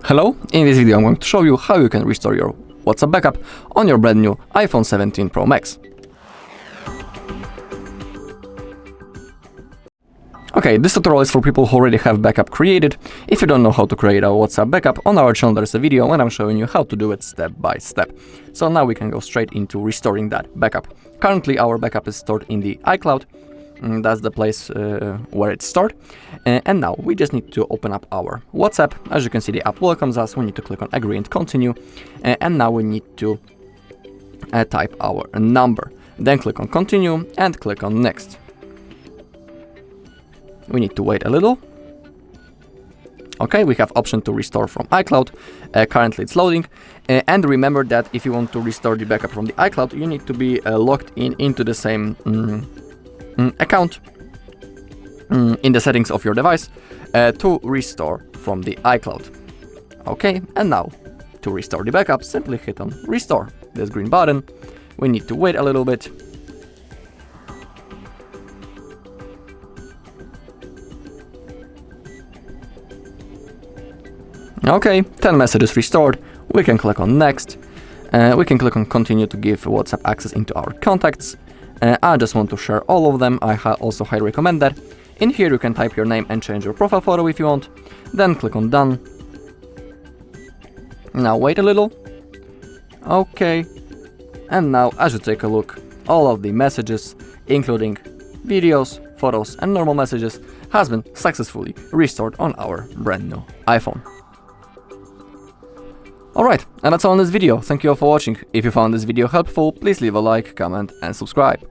Hello, in this video I'm going to show you how you can restore your WhatsApp backup on your brand new iPhone 17 Pro Max. Okay, this tutorial is for people who already have backup created. If you don't know how to create a WhatsApp backup, on our channel there's a video and I'm showing you how to do it step by step. So now we can go straight into restoring that backup. Currently our backup is stored in the iCloud. That's the place where it's stored. And now we just need to open up our WhatsApp. As you can see, the app welcomes us. We need to click on agree and continue. And now we need to type our number. Then click on continue and click on next. We need to wait a little. Okay, we have option to restore from iCloud. Currently it's loading. And remember that if you want to restore the backup from the iCloud, you need to be logged into the same account in the settings of your device to restore from the iCloud. Okay, and now to restore the backup, simply hit on restore, this green button. We need to wait a little bit. Okay, 10 messages restored. We can click on next. We can click on continue to give WhatsApp access into our contacts. I just want to share all of them. I also highly recommend that. In here you can type your name and change your profile photo if you want. Then click on done. Now wait a little. Okay. And now as you take a look, all of the messages, including videos, photos and normal messages, has been successfully restored on our brand new iPhone. Alright, and that's all in this video. Thank you all for watching. If you found this video helpful, please leave a like, comment and subscribe.